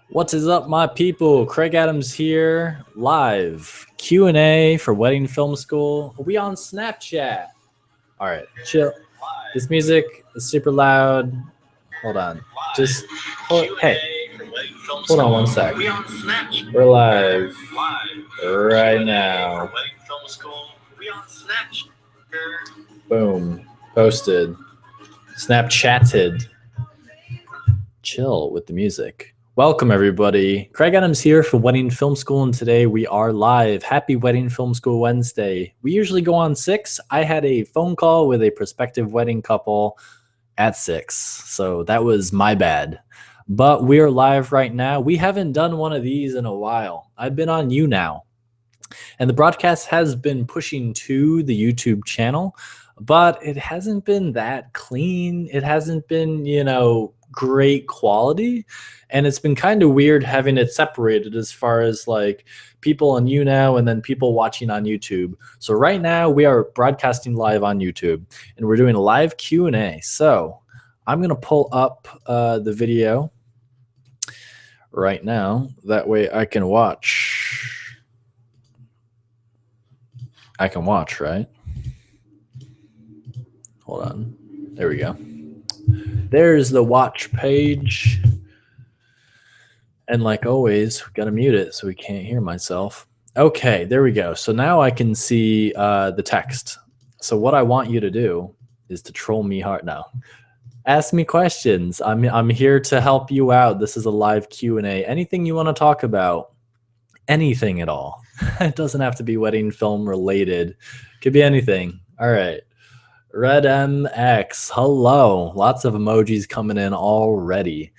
What is up, my people? Craig Adams here, live Q&A for Wedding Film School. Are we on Snapchat? All right, chill. This music is super loud. Hold on. Hey, hold on one sec. We're live right now. Boom. Posted. Snapchatted. Chill with the music. Welcome, everybody. Craig Adams here for Wedding Film School, and today we are live. Happy Wedding Film School Wednesday. We usually go on 6. I had a phone call with a prospective wedding couple at 6, so that was my bad. But we are live right now. We haven't done one of these in a while. I've been on YouNow, and the broadcast has been pushing to the YouTube channel, but it hasn't been that clean. It hasn't been, great quality, and it's been kind of weird having it separated as far as like people on YouNow and then people watching on YouTube. So right now we are broadcasting live on YouTube and we're doing a live Q&A. So I'm gonna pull up the video right now, that way I can watch. Right? Hold on, there we go. There's the watch page. And like always, we gotta mute it so we can't hear myself. Okay, there we go. So now I can see the text. So what I want you to do is to troll me hard now. Ask me questions. I'm here to help you out. This is a live Q&A. Anything you want to talk about, anything at all. It doesn't have to be wedding film related. It could be anything. All right. Red MX, hello. Lots of emojis coming in already.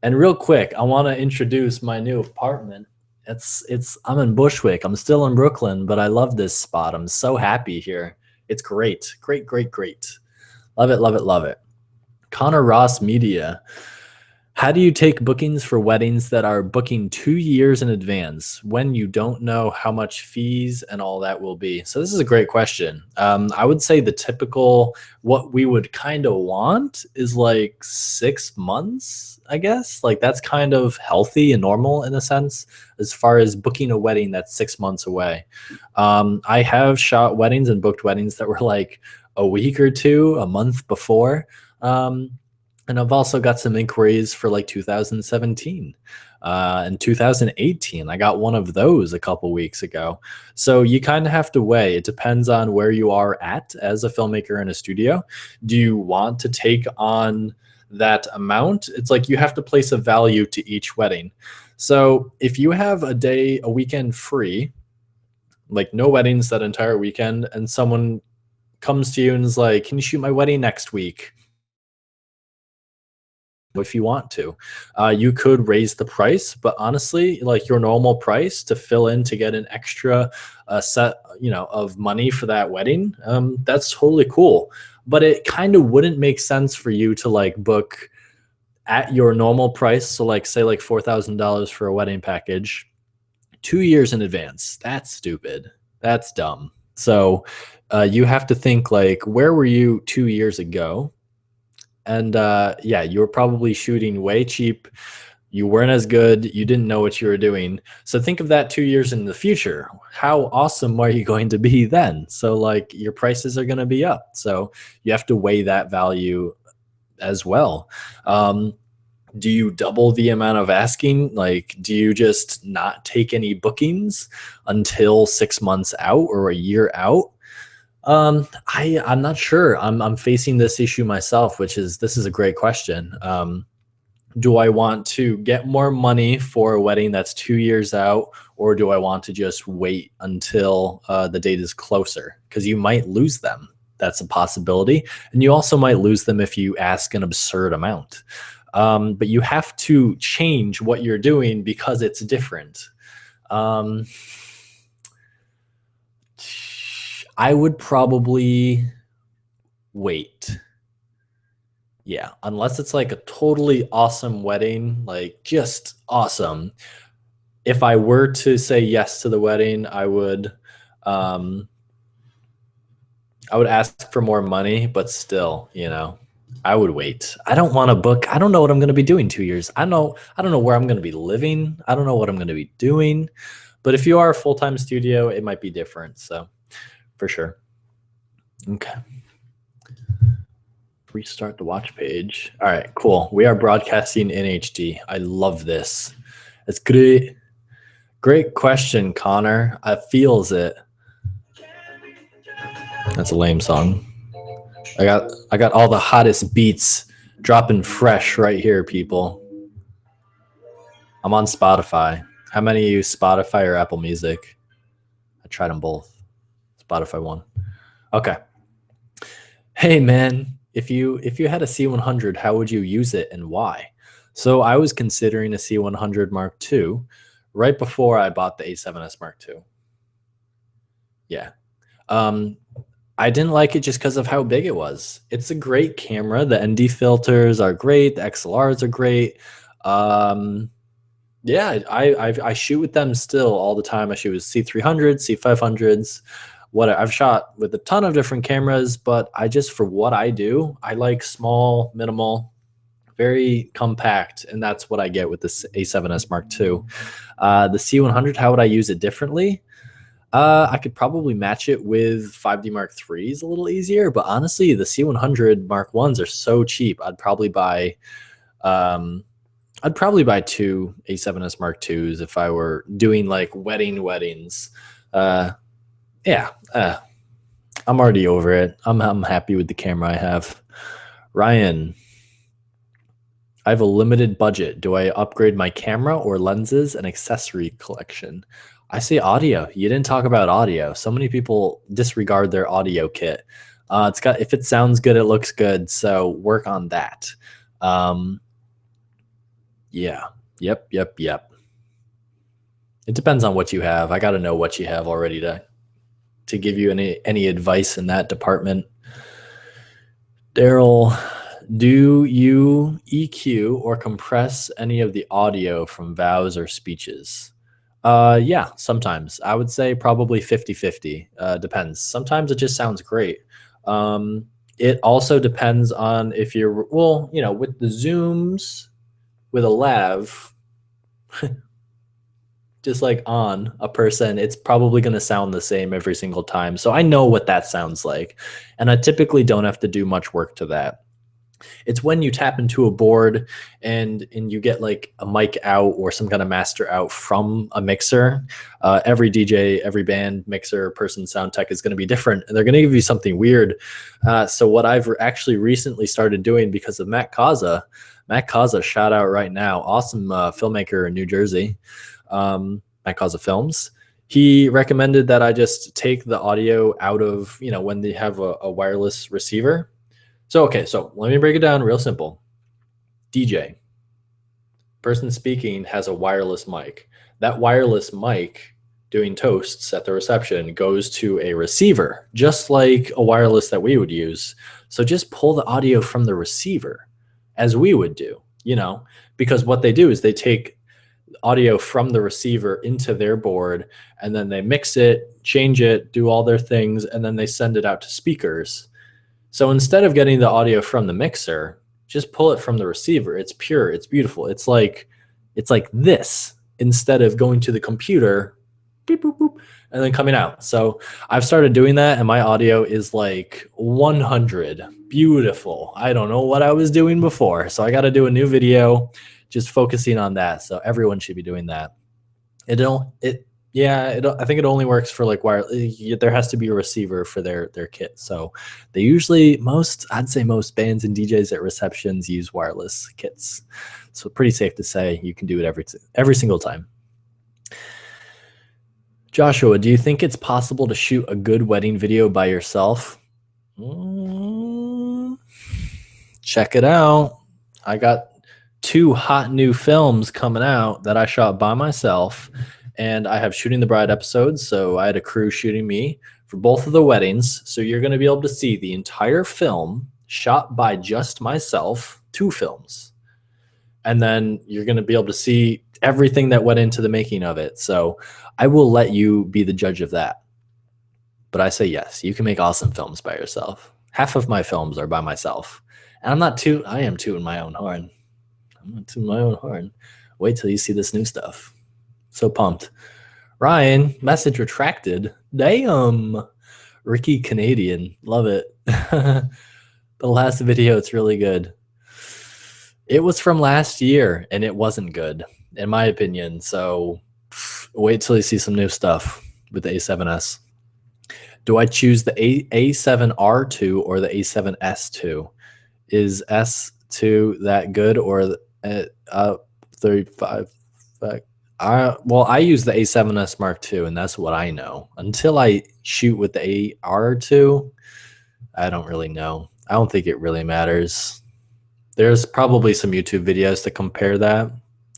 And real quick, I want to introduce my new apartment. I'm in Bushwick. I'm still in Brooklyn, but I love this spot. I'm so happy here. It's great. Great. Love it. Connor Ross Media. How do you take bookings for weddings that are booking 2 years in advance when you don't know how much fees and all that will be? So this is a great question. I would say the typical, what we would kind of want is like 6 months, I guess. Like that's kind of healthy and normal in a sense, as far as booking a wedding that's 6 months away. I have shot weddings and booked weddings that were like a week or two, a month before. And I've also got some inquiries for like 2017 and 2018. I got one of those a couple weeks ago. So you kind of have to weigh. It depends on where you are at as a filmmaker in a studio. Do you want to take on that amount? It's like you have to place a value to each wedding. So if you have a weekend free, like no weddings that entire weekend, and someone comes to you and is like, can you shoot my wedding next week? If you want to, you could raise the price, but honestly, like your normal price to fill in to get an extra set, of money for that wedding, that's totally cool. But it kind of wouldn't make sense for you to like book at your normal price. So like say like $4,000 for a wedding package 2 years in advance. That's stupid. That's dumb. So you have to think like, where were you 2 years ago? And yeah, you were probably shooting way cheap. You weren't as good. You didn't know what you were doing. So think of that 2 years in the future. How awesome are you going to be then? So like your prices are going to be up. So you have to weigh that value as well. Do you double the amount of asking? Like, do you just not take any bookings until 6 months out or a year out? I'm not sure. I'm facing this issue myself, this is a great question. Do I want to get more money for a wedding that's 2 years out, or do I want to just wait until the date is closer? Because you might lose them. That's a possibility. And you also might lose them if you ask an absurd amount. But you have to change what you're doing because it's different. I would probably wait. Yeah, unless it's like a totally awesome wedding, like just awesome. If I were to say yes to the wedding, I would ask for more money, but still, I would wait. I don't want to book. I don't know what I'm going to be doing 2 years. I don't know where I'm going to be living. I don't know what I'm going to be doing. But if you are a full-time studio, it might be different. So for sure. Okay. Restart the watch page. All right, cool. We are broadcasting in HD. I love this. It's great. Great question, Connor. I feels it. That's a lame song. I got all the hottest beats dropping fresh right here, people. I'm on Spotify. How many use Spotify or Apple Music? I tried them both. Spotify won. Okay. Hey man, if you had a C100, how would you use it and why? So I was considering a C100 Mark II right before I bought the A7S Mark II. Yeah. I didn't like it just because of how big it was. It's a great camera. The ND filters are great. The XLRs are great. Yeah, I shoot with them still all the time. I shoot with C300s, C500s. I've shot with a ton of different cameras, but for what I do, I like small, minimal, very compact, and that's what I get with this A7S Mark II. The C100, how would I use it differently? I could probably match it with 5D Mark IIIs a little easier, but honestly, the C100 Mark Is are so cheap. I'd probably buy two A7S Mark IIs if I were doing like weddings. I'm already over it. I'm happy with the camera I have. Ryan, I have a limited budget. Do I upgrade my camera or lenses and accessory collection? I say audio. You didn't talk about audio. So many people disregard their audio kit. If it sounds good, it looks good. So work on that. Yeah. Yep. It depends on what you have. I got to know what you have already to give you any advice in that department. Daryl, do you EQ or compress any of the audio from vows or speeches? Yeah, sometimes. I would say probably 50-50. Depends. Sometimes it just sounds great. It also depends on if you're, with the zooms, with a lav, just like on a person, it's probably going to sound the same every single time. So I know what that sounds like. And I typically don't have to do much work to that. It's when you tap into a board and you get like a mic out or some kind of master out from a mixer. Every DJ, every band, mixer, person, sound tech is going to be different, and they're going to give you something weird. So what I've actually recently started doing because of Matt Kaza, shout out right now, awesome filmmaker in New Jersey, Matt Kaza Films. He recommended that I just take the audio out of, when they have a wireless receiver. So let me break it down real simple. DJ, person speaking, has a wireless mic. That wireless mic doing toasts at the reception goes to a receiver, just like a wireless that we would use. So just pull the audio from the receiver as we would do, because what they do is they take audio from the receiver into their board, and then they mix it, change it, do all their things, and then they send it out to speakers. So instead of getting the audio from the mixer, just pull it from the receiver. It's pure, it's beautiful. It's like this, instead of going to the computer, beep, boop, boop, and then coming out. So I've started doing that, and my audio is like 100. Beautiful. I don't know what I was doing before. So I got to do a new video just focusing on that. So everyone should be doing that. I think it only works for like wireless. There has to be a receiver for their kit. So they usually, I'd say most bands and DJs at receptions use wireless kits. So pretty safe to say you can do it every single time. Joshua, do you think it's possible to shoot a good wedding video by yourself? Check it out. I got 2 hot new films coming out that I shot by myself. And I have Shooting the Bride episodes, so I had a crew shooting me for both of the weddings. So you're going to be able to see the entire film shot by just myself, 2 films. And then you're going to be able to see everything that went into the making of it. So I will let you be the judge of that. But I say yes, you can make awesome films by yourself. Half of my films are by myself. And I am tooting my own horn. I'm not tooting my own horn. Wait till you see this new stuff. So pumped. Ryan, message retracted. Damn. Ricky Canadian. Love it. The last video, it's really good. It was from last year and it wasn't good, in my opinion. So wait till you see some new stuff with the A7S. Do I choose the A7R2 or the A7S2? Is S2 that good or 35? Well, I use the A7S Mark II, and that's what I know. Until I shoot with the AR2, I don't really know. I don't think it really matters. There's probably some YouTube videos to compare that.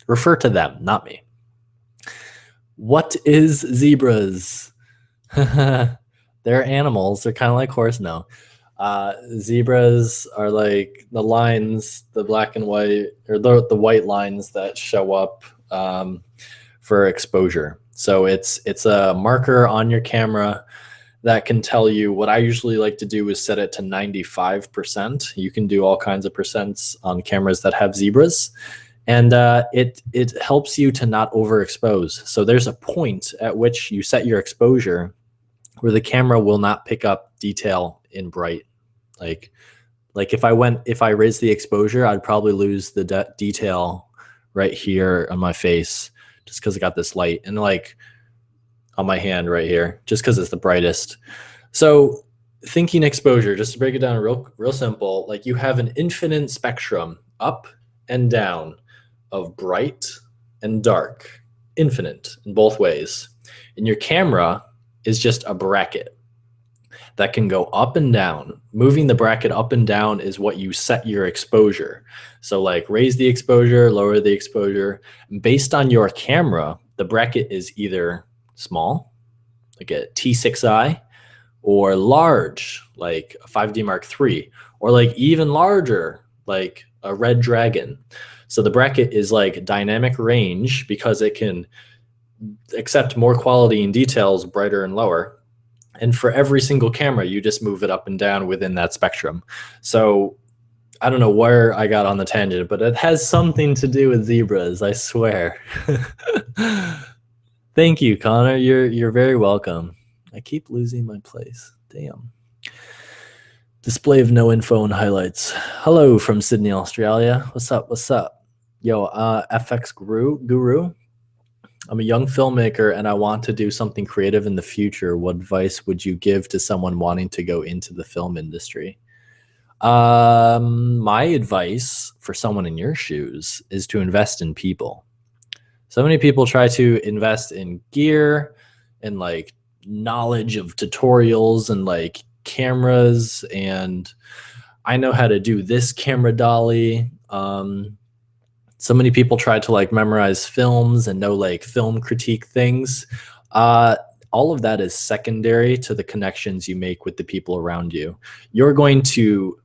Refer to them, not me. What is zebras? They're animals. They're kind of like horse. No. Zebras are like the lines, the black and white, or the white lines that show up for exposure. So it's a marker on your camera that can tell you. What I usually like to do is set it to 95%. You can do all kinds of percents on cameras that have zebras, and it helps you to not overexpose. So there's a point at which you set your exposure where the camera will not pick up detail in bright. Like if I raise the exposure, I'd probably lose the detail right here on my face just because I got this light, and like on my hand right here, just because it's the brightest. So thinking exposure, just to break it down real simple, like you have an infinite spectrum up and down of bright and dark, infinite in both ways. And your camera is just a bracket that can go up and down. Moving the bracket up and down is what you set your exposure. So like raise the exposure, lower the exposure. Based on your camera, the bracket is either small, like a T6i, or large, like a 5D Mark III, or like even larger, like a Red Dragon. So the bracket is like dynamic range because it can accept more quality and details, brighter and lower. And for every single camera, you just move it up and down within that spectrum. So I don't know where I got on the tangent, but it has something to do with zebras, I swear. Thank you, Connor. You're very welcome. I keep losing my place. Damn. Display of no info and highlights. Hello from Sydney, Australia. What's up? What's up? Yo, FX Guru. I'm a young filmmaker and I want to do something creative in the future. What advice would you give to someone wanting to go into the film industry? My advice for someone in your shoes is to invest in people. So many people try to invest in gear and like knowledge of tutorials and like cameras, and I know how to do this camera dolly. So many people try to like memorize films and know like film critique things. All of that is secondary to the connections you make with the people around you. You're going to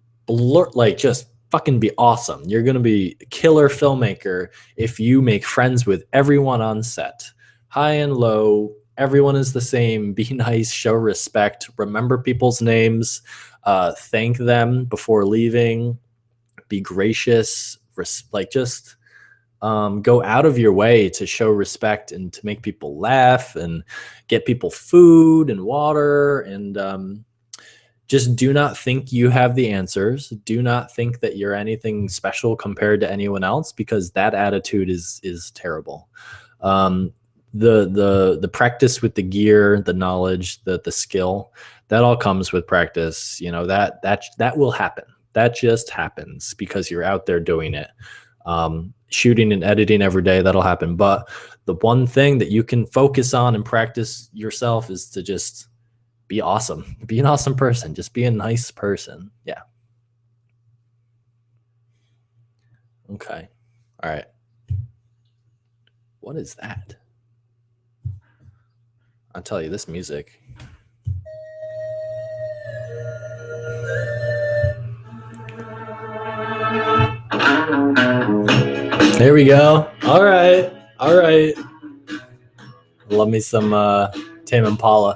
just fucking be awesome. You're going to be a killer filmmaker if you make friends with everyone on set. High and low, everyone is the same. Be nice, show respect, remember people's names, thank them before leaving, be gracious, go out of your way to show respect and to make people laugh and get people food and water, and just do not think you have the answers. Do not think that you're anything special compared to anyone else, because that attitude is terrible. The practice with the gear, the knowledge, the skill, that all comes with practice. You know, that will happen. That just happens because you're out there doing it. Shooting and editing every day, that'll happen. But the one thing that you can focus on and practice yourself is to just be awesome. Be an awesome person. Just be a nice person. Yeah. Okay. All right. What is that? I'll tell you, this music. There we go. All right. All right. Love me some Tame Impala.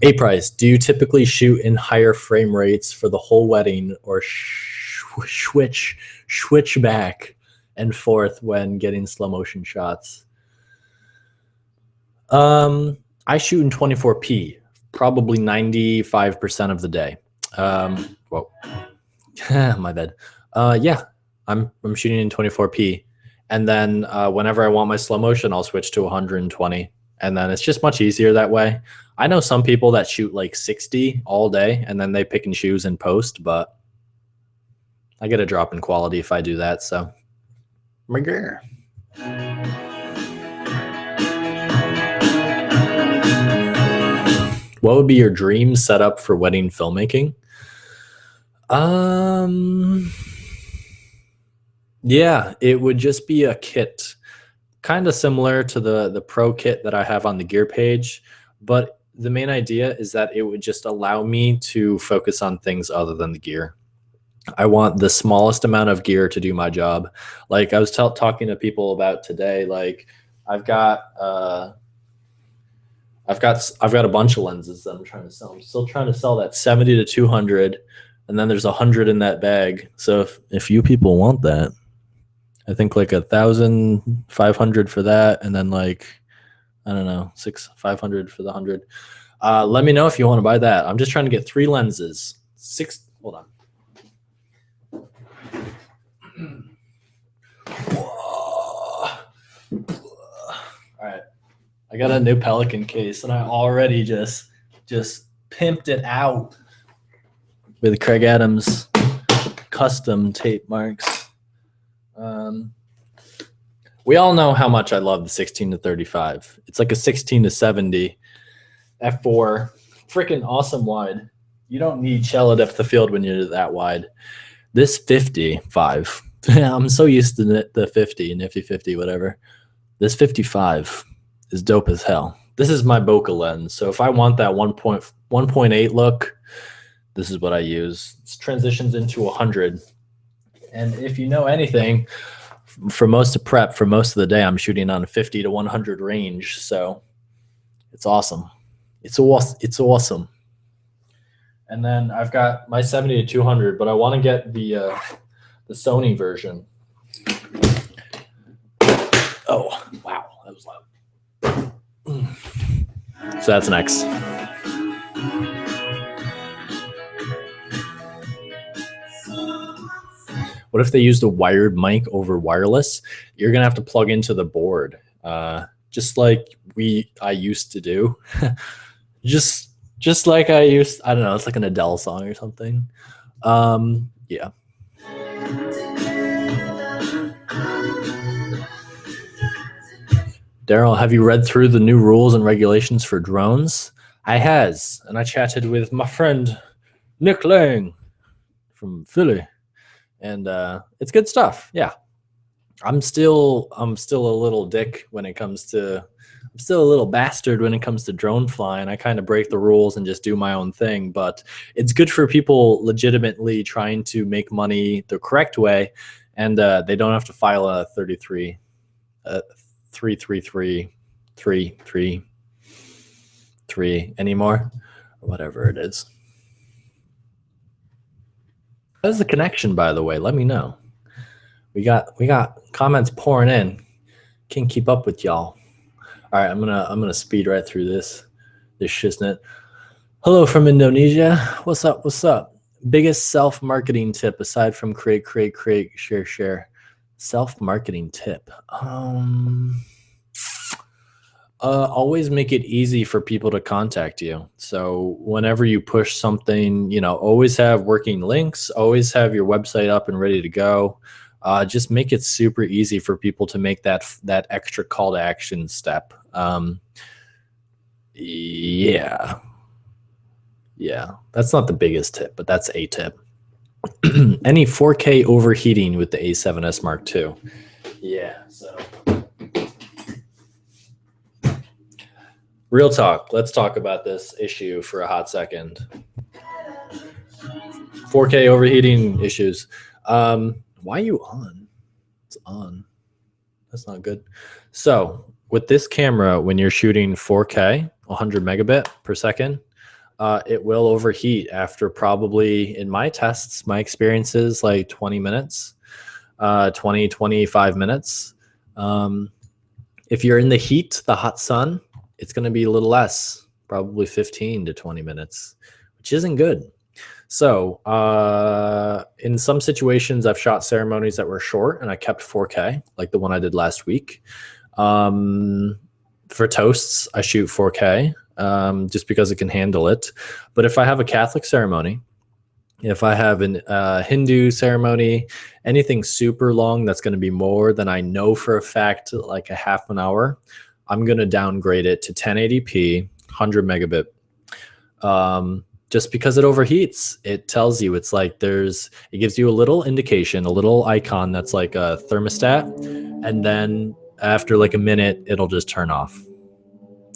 A price. Do you typically shoot in higher frame rates for the whole wedding, or switch back and forth when getting slow motion shots? I shoot in 24p, probably 95% of the day. Whoa, my bad. Yeah, I'm shooting in 24p, and then whenever I want my slow motion, I'll switch to 120, and then it's just much easier that way. I know some people that shoot like 60 all day, and then they pick and choose in post, but I get a drop in quality if I do that. So, what would be your dream setup for wedding filmmaking? Yeah, it would just be a kit, kind of similar to the pro kit that I have on the gear page, but the main idea is that it would just allow me to focus on things other than the gear. I want the smallest amount of gear to do my job. Like I was talking to people about today, like I've got a bunch of lenses that I'm trying to sell. I'm still trying to sell that 70 to 200, and then there's 100 in that bag. So if you people want that, I think like 1,500 for that, and then like I don't know, 500 for the 100. Let me know if you want to buy that. I'm just trying to get 3 lenses. Hold on. All right. I got a new Pelican case, and I already just pimped it out with Craig Adams custom tape marks. We all know how much I love the 16 to 35. It's like a 16 to 70 f4, freaking awesome wide. You don't need shallow depth of field when you're that wide. This 55, I'm so used to the 50, nifty 50, whatever. This 55 is dope as hell. This is my bokeh lens. So if I want that 1.8 look, this is what I use. It transitions into 100. And if you know anything, for most of prep, for most of the day, I'm shooting on 50 to 100 range. So it's awesome. It's awesome. And then I've got my 70 to 200, but I want to get the Sony version. Oh, wow. That was loud. So that's next. What if they used a wired mic over wireless? You're going to have to plug into the board, just like I used to do. just like I don't know, it's like an Adele song or something. Yeah. Daryl, have you read through the new rules and regulations for drones? I has, and I chatted with my friend Nick Lang from Philly. And it's good stuff. Yeah. I'm still a little dick when it comes to, I'm still a little bastard when it comes to drone flying. I kind of break the rules and just do my own thing, but it's good for people legitimately trying to make money the correct way, and they don't have to file a 333 anymore, or whatever it is. How's the connection, by the way? Let me know. We got comments pouring in. Can't keep up with y'all. All right, I'm gonna speed right through this shiznit. Hello from Indonesia. What's up? What's up? Biggest self-marketing tip aside from create, share. Self-marketing tip. Always make it easy for people to contact you. So whenever you push something, always have working links, always have your website up and ready to go. Just make it super easy for people to make that extra call to action step. Yeah, that's not the biggest tip, but that's a tip. Any 4K overheating with the A7S Mark II? Yeah, so real talk. Let's talk about this issue for a hot second. 4K overheating issues. Why are you on? It's on. That's not good. So with this camera, when you're shooting 4K, 100 megabit per second, it will overheat after probably, in my tests, my experiences, like 20 minutes, 25 minutes. If you're in the heat, the hot sun, it's going to be a little less, probably 15 to 20 minutes, which isn't good. So in some situations, I've shot ceremonies that were short and I kept 4K, like the one I did last week. For toasts, I shoot 4K just because it can handle it. But if I have a Catholic ceremony, if I have a Hindu ceremony, anything super long that's going to be more than I know for a fact, like a half an hour, I'm going to downgrade it to 1080p, 100 megabit. Just because it overheats, it tells you, it's like it gives you a little indication, a little icon that's like a thermostat. And then after like a minute, it'll just turn off.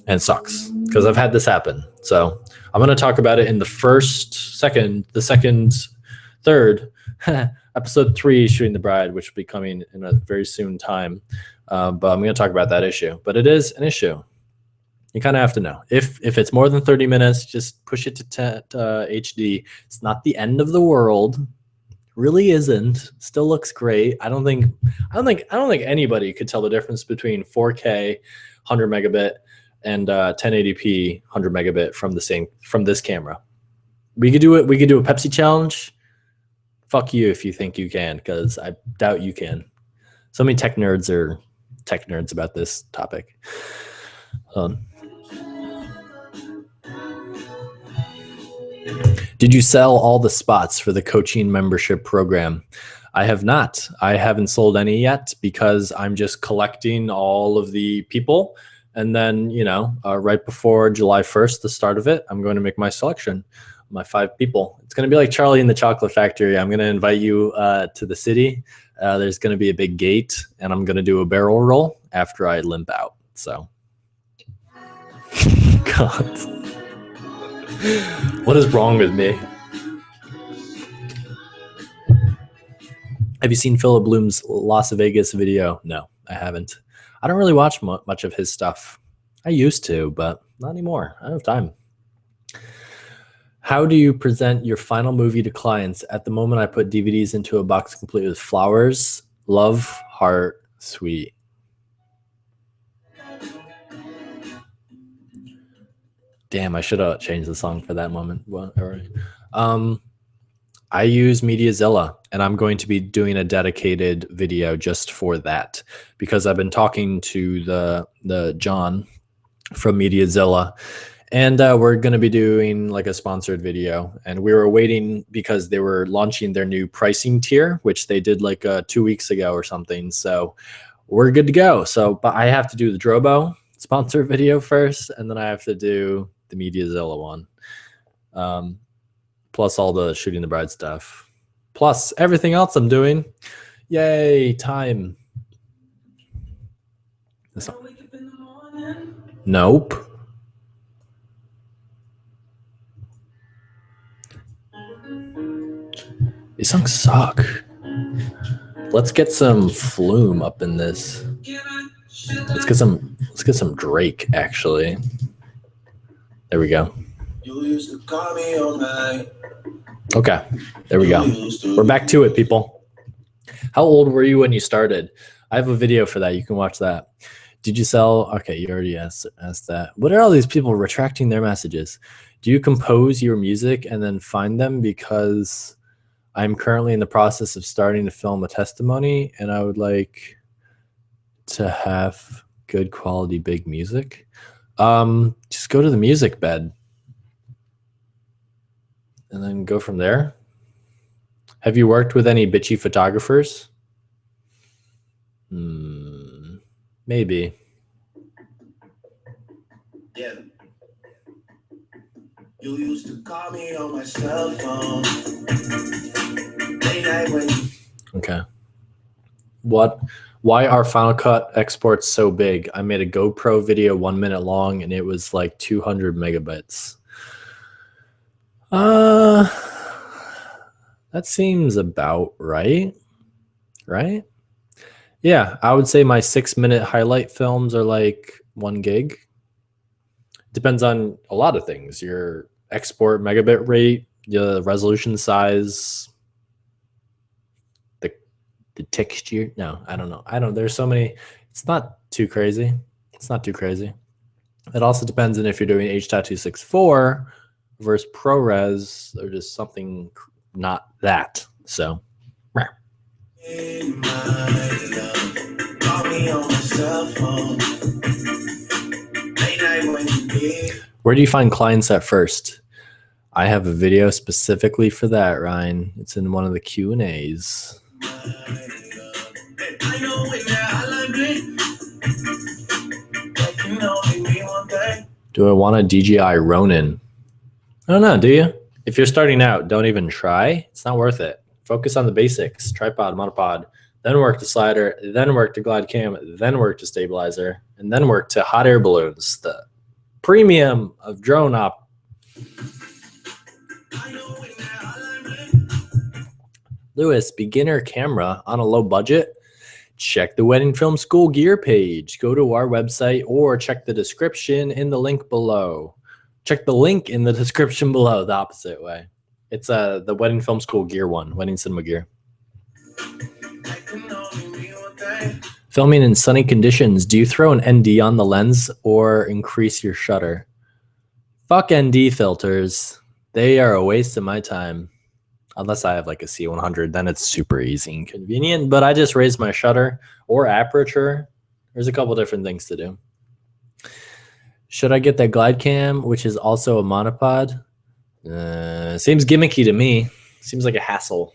And it sucks because I've had this happen. So I'm going to talk about it in the third, episode 3, Shooting the Bride, which will be coming in a very soon time. But I'm going to talk about that issue. But it is an issue. You kind of have to know. If it's more than 30 minutes, just push it to HD. It's not the end of the world. Really isn't. Still looks great. I don't think anybody could tell the difference between 4K 100 megabit and 1080p 100 megabit from this camera. We could do it. We could do a Pepsi challenge. Fuck you if you think you can, because I doubt you can. So many tech nerds are tech nerds about this topic. Did you sell all the spots for the coaching membership program? I have not. I haven't sold any yet because I'm just collecting all of the people. And then, right before July 1st, the start of it, I'm going to make my selection, my 5 people. It's going to be like Charlie and the Chocolate Factory. I'm going to invite you to the city. There's going to be a big gate, and I'm going to do a barrel roll after I limp out. So, God. What is wrong with me? Have you seen Philip Bloom's Las Vegas video? No, I haven't. I don't really watch much of his stuff. I used to, but not anymore. I don't have time. How do you present your final movie to clients? At the moment, I put DVDs into a box complete with flowers, love, heart, sweet. Damn, I should have changed the song for that moment. Well, all right. I use MediaZilla, and I'm going to be doing a dedicated video just for that because I've been talking to the John from MediaZilla, and we're going to be doing like a sponsored video. And we were waiting because they were launching their new pricing tier, which they did like 2 weeks ago or something. So we're good to go. But I have to do the Drobo sponsor video first, and then I have to do the MediaZilla one. Plus all the Shooting the Bride stuff. Plus everything else I'm doing. Yay, time. Nope. These songs suck. Let's get some Flume up in this. Let's get some Drake, actually. There we go. Okay, there we go. We're back to it, people. How old were you when you started? I have a video for that. You can watch that. Did you sell? Okay, you already asked that. What are all these people retracting their messages? Do you compose your music and then find them? Because I'm currently in the process of starting to film a testimony, and I would like to have good quality big music. Just go to the music bed and then go from there. Have you worked with any bitchy photographers? Maybe. Yeah. You used to call me on my cell phone. Okay. Why are Final Cut exports so big? I made a GoPro video 1 minute long and it was like 200 megabytes. That seems about right. Right? Yeah, I would say my 6-minute highlight films are like 1 gig. Depends on a lot of things. Your export megabit rate, the resolution size, the texture. No, I don't know. There's so many. It's not too crazy. It's not too crazy. It also depends on if you're doing H.264 versus ProRes or just something not that. So. Where do you find clients at first? I have a video specifically for that, Ryan. It's in one of the Q&As. Do I want a DJI Ronin? I don't know, do you? If you're starting out, don't even try. It's not worth it. Focus on the basics. Tripod, monopod, then work to slider, then work to glide cam, then work to stabilizer, and then work to hot air balloons. The premium of drone op. Lewis, beginner camera on a low budget? Check the Wedding Film School gear page. Go to our website or check the description in the link below. Check the link in the description below, the opposite way. It's the Wedding Film School gear one, wedding cinema gear. Filming in sunny conditions, do you throw an ND on the lens or increase your shutter? Fuck ND filters. They are a waste of my time. Unless I have like a C100, then it's super easy and convenient. But I just raise my shutter or aperture. There's a couple different things to do. Should I get that glide cam, which is also a monopod? Seems gimmicky to me. Seems like a hassle.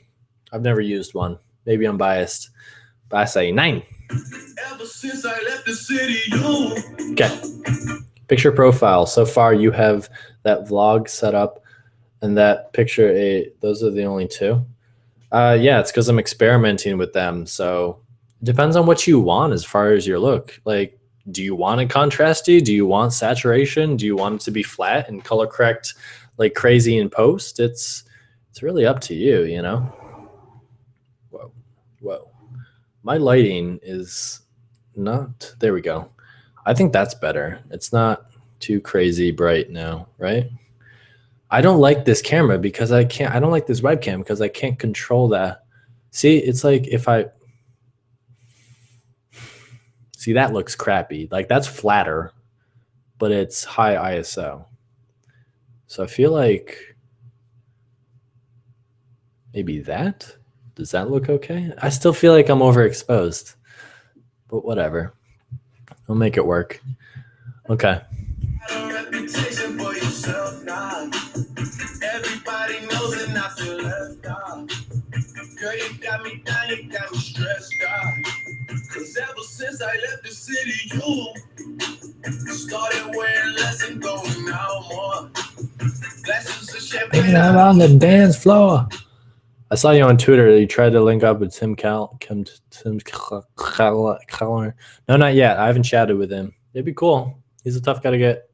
I've never used one. Maybe I'm biased. But I say 9. Ever since I left the city, okay. Picture profile. So far, you have that vlog set up. And that picture 8, those are the only 2. Yeah, it's because I'm experimenting with them. So it depends on what you want as far as your look. Like, do you want it contrasty? Do you want saturation? Do you want it to be flat and color correct like crazy in post? It's really up to you, you know? Whoa. My lighting is not, there we go. I think that's better. It's not too crazy bright now, right? I don't like this camera because I don't like this webcam because I can't control that. See, it's like if I, see that looks crappy. Like that's flatter, but it's high ISO. So I feel like maybe that, does that look okay? I still feel like I'm overexposed, but whatever. I'll make it work. Okay. Everybody knows it, not feel left out. Girl, you got me down, you got me stressed out. Cause ever since I left the city, you started wearing less and going out more. Glasses of champagne out on the dance floor. I saw you on Twitter. You tried to link up with Tim Keller. No, not yet. I haven't chatted with him. It'd be cool. He's a tough guy to get.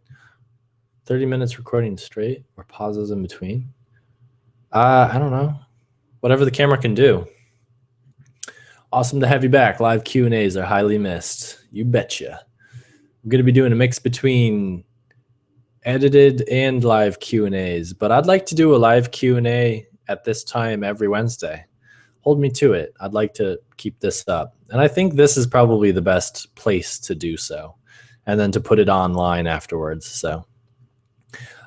30 minutes recording straight or pauses in between. I don't know. Whatever the camera can do. Awesome to have you back. Live Q&As are highly missed. You betcha. I'm going to be doing a mix between edited and live Q&As, but I'd like to do a live Q&A at this time every Wednesday. Hold me to it. I'd like to keep this up. And I think this is probably the best place to do so. And then to put it online afterwards. So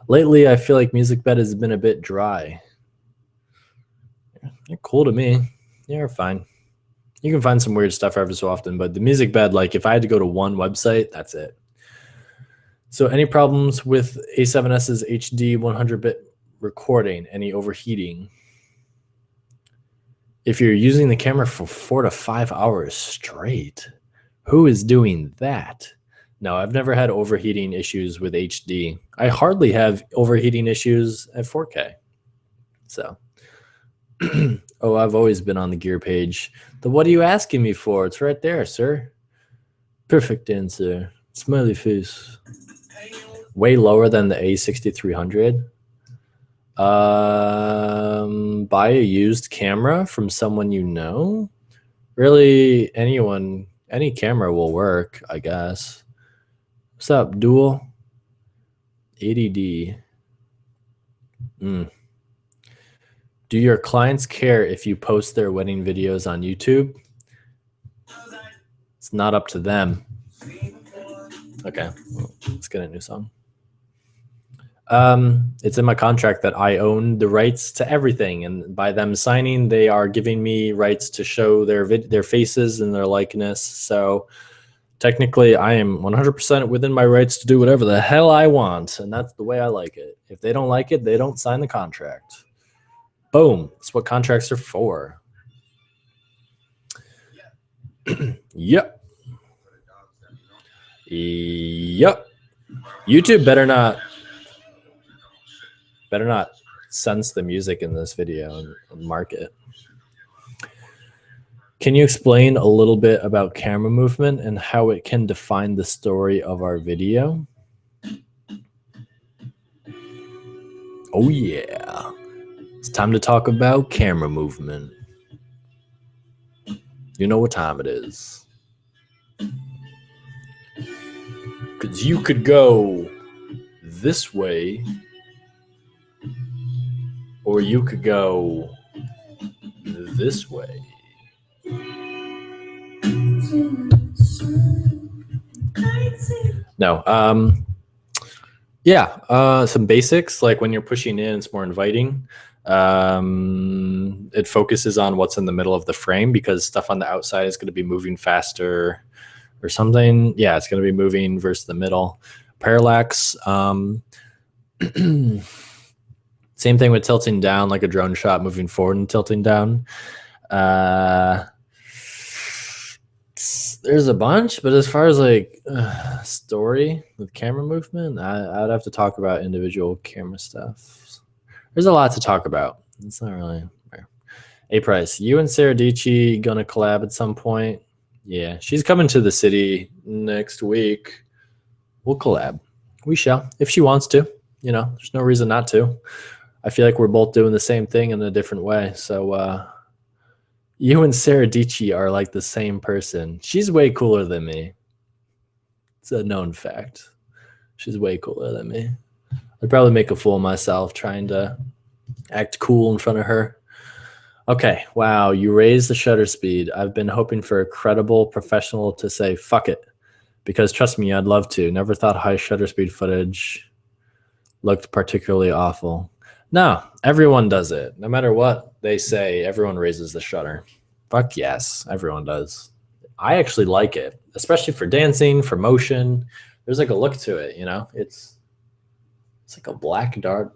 lately, I feel like Music Bed has been a bit dry. You're cool to me. You're fine. You can find some weird stuff every so often, but the Music Bed, like if I had to go to one website, that's it. So any problems with A7S's HD 100-bit recording? Any overheating? If you're using the camera for 4 to 5 hours straight, who is doing that? No, I've never had overheating issues with HD. I hardly have overheating issues at 4K. So, oh, I've always been on the gear page. What are you asking me for? It's right there, sir. Perfect answer. Smiley face. Way lower than the A6300. Buy a used camera from someone you know. Really, any camera will work, I guess. What's up, Dual? ADD. Do your clients care if you post their wedding videos on YouTube? It's not up to them. Okay, well, let's get a new song. It's in my contract that I own the rights to everything, and by them signing, they are giving me rights to show their faces and their likeness. So technically, I am 100% within my rights to do whatever the hell I want, and that's the way I like it. If they don't like it, they don't sign the contract. Boom. That's what contracts are for. Yep. Yep. YouTube better not sense the music in this video and mark it. Can you explain a little bit about camera movement and how it can define the story of our video? Oh yeah. It's time to talk about camera movement. You know what time it is. Because you could go this way, or you could go this way. No. Yeah. Some basics, like when you're pushing in, it's more inviting. It focuses on what's in the middle of the frame, because stuff on the outside is going to be moving faster or something. Yeah, it's going to be moving versus the middle. Parallax. Same thing with tilting down, like a drone shot, moving forward and tilting down. There's a bunch, but as far as like story with camera movement, I'd have to talk about individual camera stuff. There's a lot to talk about. It's not really fair. A Price, you and Sarah Dici gonna collab at some point? Yeah, she's coming to the city next week. We'll collab. We shall, if she wants to. You know, there's no reason not to. I feel like we're both doing the same thing in a different way. So you and Sarah Dici are like the same person. She's way cooler than me. It's a known fact. She's way cooler than me. I'd probably make a fool of myself trying to act cool in front of her. Okay, wow, you raised the shutter speed. I've been hoping for a credible professional to say, fuck it. Because trust me, I'd love to. Never thought high shutter speed footage looked particularly awful. No, everyone does it. No matter what they say, everyone raises the shutter. Fuck yes, everyone does. I actually like it, especially for dancing, for motion. There's like a look to it, you know? It's like a black dart.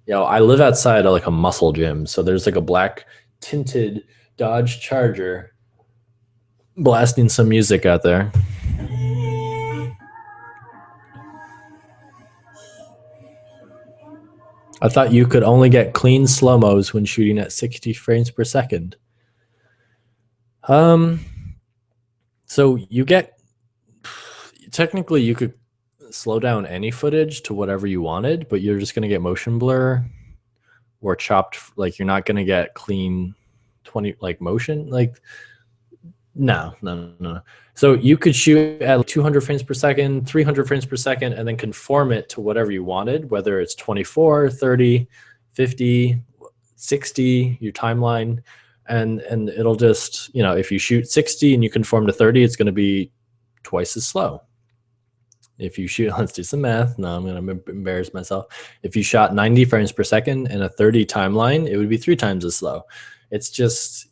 Yo, I live outside of like a muscle gym, so there's like a black tinted Dodge Charger blasting some music out there. I thought you could only get clean slow-mos when shooting at 60 frames per second. So you get, technically you could slow down any footage to whatever you wanted, but you're just going to get motion blur or chopped, like you're not going to get clean 20 like motion, like no. So you could shoot at 200 frames per second, 300 frames per second, and then conform it to whatever you wanted, whether it's 24, 30, 50, 60, your timeline. And it'll just, you know, if you shoot 60 and you conform to 30, it's going to be twice as slow. If you shoot, let's do some math. No, I'm going to embarrass myself. If you shot 90 frames per second and a 30 timeline, it would be 3 times as slow. It's just,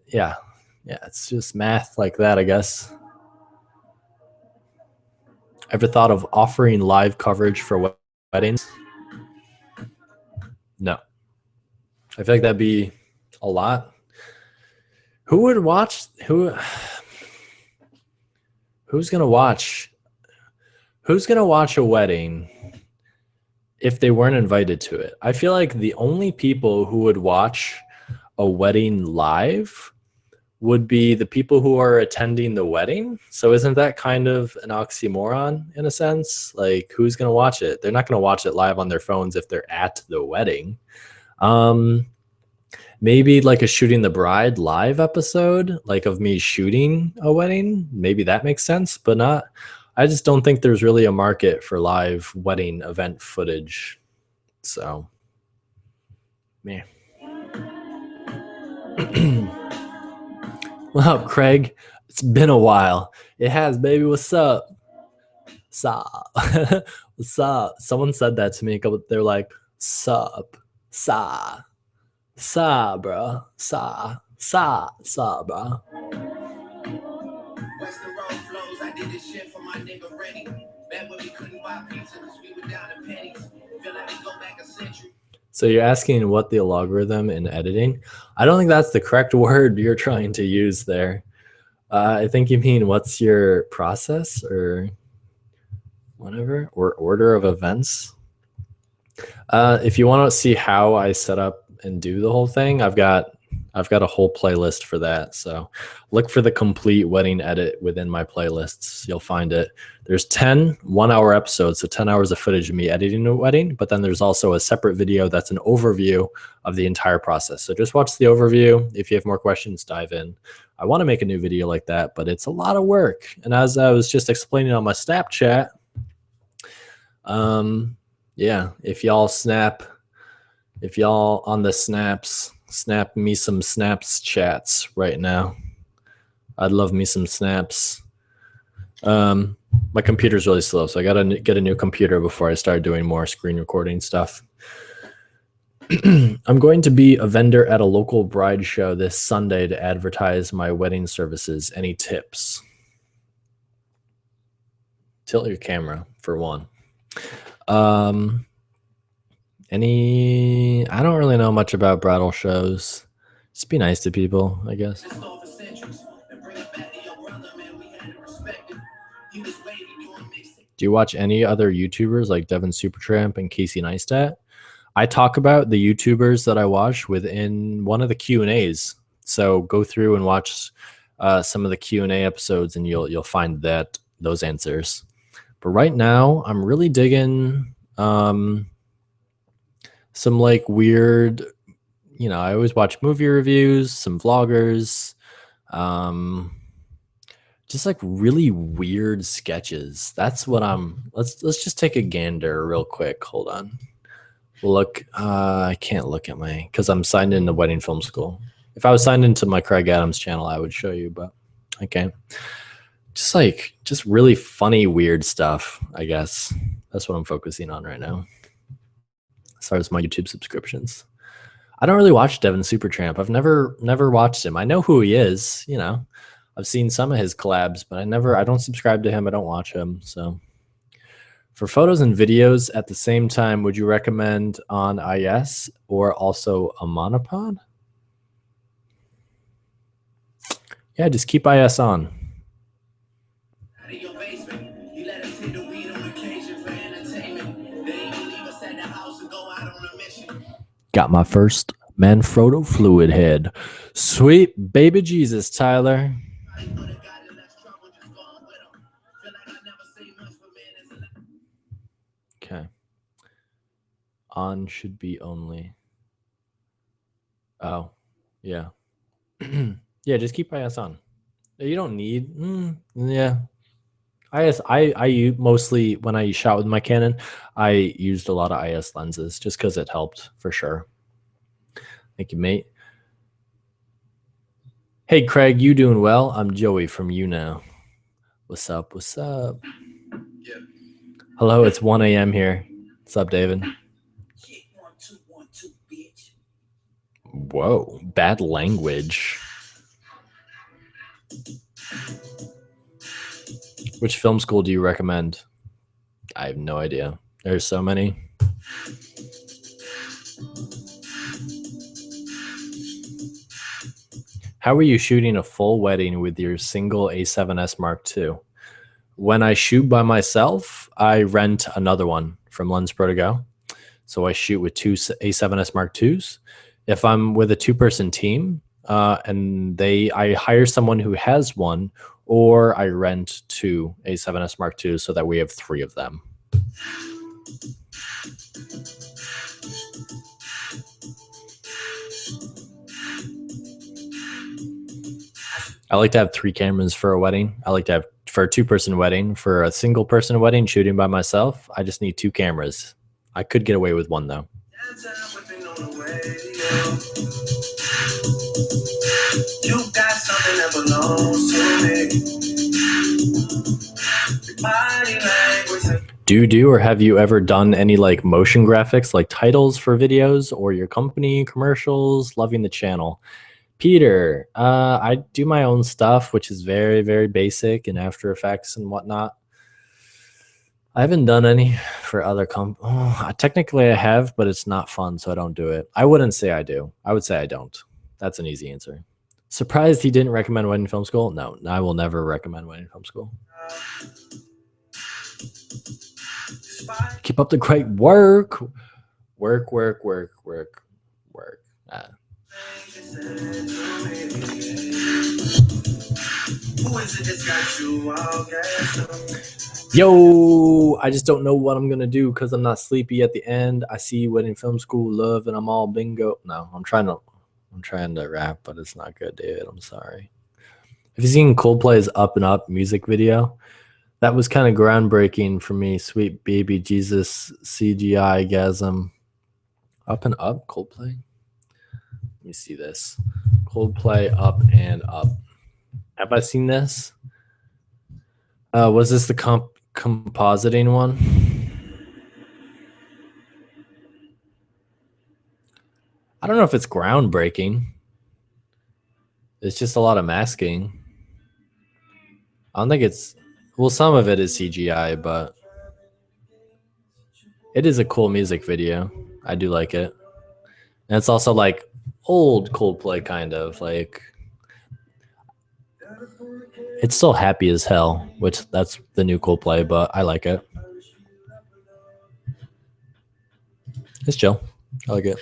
yeah, it's just math like that, I guess. Ever thought of offering live coverage for weddings? No. I feel like that'd be a lot. Who would watch? Who's gonna watch? Who's gonna watch a wedding if they weren't invited to it? I feel like the only people who would watch a wedding live would be the people who are attending the wedding. So isn't that kind of an oxymoron in a sense? Like, who's going to watch it? They're not going to watch it live on their phones if they're at the wedding. Maybe like a Shooting the Bride live episode, like of me shooting a wedding. Maybe that makes sense, but not. I just don't think there's really a market for live wedding event footage. So, man. What up, Craig? It's been a while. It has, baby. What's up? Sup? What's up? Someone said that to me. They're like, sup? Sa. Sa, bro. Sa. Sa. Sa, bro. Western road flows. I did this shit for my nigga Rennie. Back when we couldn't buy pizza because we were down to pennies. Feel like we go back a century. So you're asking what the logarithm in editing? I don't think that's the correct word you're trying to use there. I think you mean what's your process or whatever, or order of events. If you want to see how I set up and do the whole thing, I've got a whole playlist for that. So look for the complete wedding edit within my playlists. You'll find it. There's 10 1-hour episodes, so 10 hours of footage of me editing a wedding, but then there's also a separate video that's an overview of the entire process. So just watch the overview. If you have more questions, dive in. I want to make a new video like that, but it's a lot of work. And as I was just explaining on my Snapchat, yeah, if y'all on the snaps, snap me some snaps chats right now. I'd love me some snaps. My computer's really slow, so I gotta get a new computer before I start doing more screen recording stuff. I'm going to be a vendor at a local bride show this Sunday to advertise my wedding services. Any tips? Tilt your camera for one. I don't really know much about bridal shows. Just be nice to people, I guess. Do you watch any other YouTubers like Devin Supertramp and Casey Neistat? I talk about the YouTubers that I watch within one of the Q&As. So go through and watch some of the Q&A episodes and you'll find those answers. But right now, I'm really digging some like weird, I always watch movie reviews, some vloggers, just like really weird sketches. That's what let's just take a gander real quick. Hold on. Look, I can't look at because I'm signed into Wedding Film School. If I was signed into my Craig Adams channel, I would show you, but I can't. Just really funny, weird stuff, I guess. That's what I'm focusing on right now. As far as my YouTube subscriptions. I don't really watch Devin Supertramp. I've never watched him. I know who he is, I've seen some of his collabs, but I don't subscribe to him. I don't watch him. So for photos and videos at the same time, would you recommend on IS or also a monopod? Yeah, just keep IS on. Got my first Manfrotto fluid head. Sweet baby Jesus, Tyler. Okay. On should be only. Oh, yeah. Yeah, just keep IS on. You don't need. Yeah. I mostly, when I shot with my Canon, I used a lot of IS lenses just because it helped for sure. Thank you, mate. Hey, Craig, you doing well? I'm Joey from YouNow. What's up? What's up? Yeah. Hello, it's 1 a.m. here. What's up, David? Whoa, bad language. Which film school do you recommend? I have no idea. There's so many. How are you shooting a full wedding with your single A7S Mark II? When I shoot by myself, I rent another one from Lens Pro to Go. So I shoot with two A7S Mark IIs. If I'm with a two-person team and I hire someone who has one, or I rent two A7S Mark II so that we have 3 of them. I like to have 3 cameras for a wedding. I like to have for a 2-person wedding. For a single-person wedding, shooting by myself, I just need 2 cameras. I could get away with 1 though. You got something that belongs to me. Do or have you ever done any like motion graphics, like titles for videos or your company commercials? Loving the channel. Peter, I do my own stuff, which is very, very basic in After Effects and whatnot. I haven't done any for other technically I have, but it's not fun, so I don't do it. I wouldn't say I do. I would say I don't. That's an easy answer. Surprised he didn't recommend Wedding Film School? No, I will never recommend Wedding Film School. Keep up the great work. Work. Yo, I just don't know what I'm gonna do because I'm not sleepy at the end. I see Wedding Film School love and I'm all bingo. No, I'm trying to rap, but it's not good, David. I'm sorry. Have you seen Coldplay's Up and Up music video? That was kind of groundbreaking for me. Sweet baby Jesus CGI gasm. Up and Up, Coldplay. Let me see this. Coldplay Up and Up. Have I seen this? Was this the compositing one? I don't know if it's groundbreaking. It's just a lot of masking. I don't think it's... Well, some of it is CGI, but it is a cool music video. I do like it. And it's also like old Coldplay kind of. Like... It's still happy as hell, which that's the new Coldplay, but I like it. It's chill. I like it.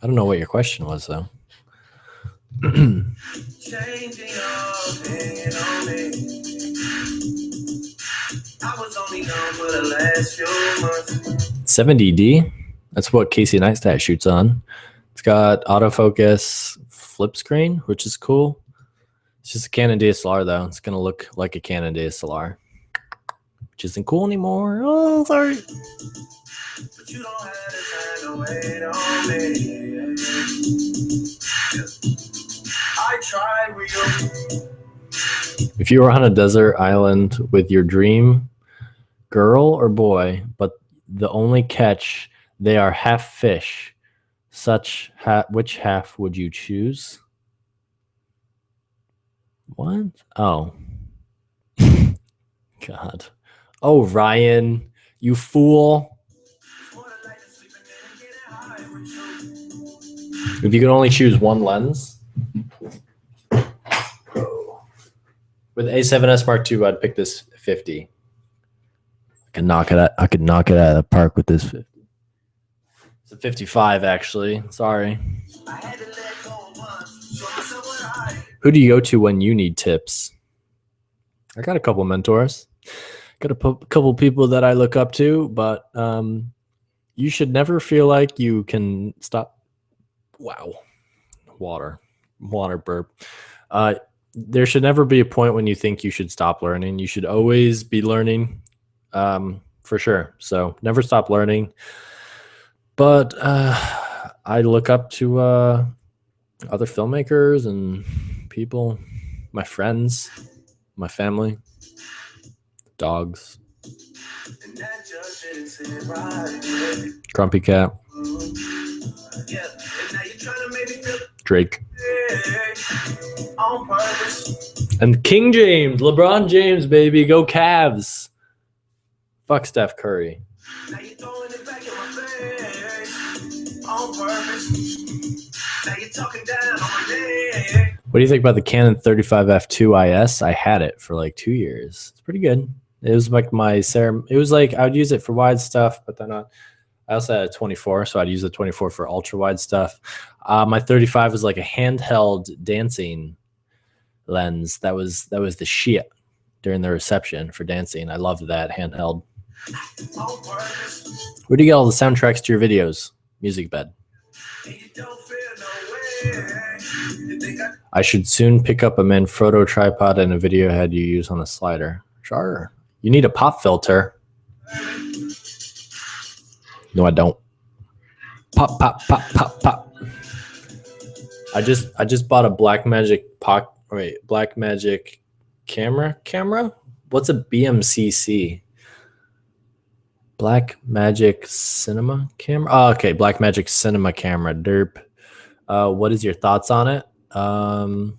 I don't know what your question was, though. 70D. That's what Casey Neistat shoots on. It's got autofocus flip screen, which is cool. It's just a Canon DSLR, though. It's going to look like a Canon DSLR, which isn't cool anymore. Oh, sorry. But you don't have the time to wait on me. I tried with you. If you were on a desert island with your dream girl or boy, but the only catch, they are half fish, which half would you choose? What? Oh. God. Oh, Ryan, you fool. If you could only choose one lens. With A7S Mark II, I'd pick this 50. I could knock it out of the park with this 50. It's a 55, actually. Sorry. Who do you go to when you need tips? I got a couple mentors. Got a couple people that I look up to, but you should never feel like you can stop. Wow. Water burp. There should never be a point when you think you should stop learning. You should always be learning, for sure. So never stop learning. But I look up to other filmmakers and people, my friends, my family, dogs. Grumpy Cat. Drake. And King James, LeBron James, baby, go Cavs. Fuck Steph Curry. What do you think about the Canon 35F2 IS? I had it for like 2 years. It's pretty good. It was like it was like I would use it for wide stuff, but then I also had a 24, so I'd use the 24 for ultra wide stuff. My 35 was like a handheld dancing lens. That was the shit during the reception for dancing. I loved that handheld. Where do you get all the soundtracks to your videos? Music Bed. I should soon pick up a Manfrotto tripod and a video head you use on a slider. Sure. You need a pop filter. No, I don't. Pop, pop, pop, pop, pop. I just bought a Blackmagic Blackmagic camera? What's a BMCC? Blackmagic Cinema camera? Oh, okay, Blackmagic Cinema camera. Derp. What is your thoughts on it? I've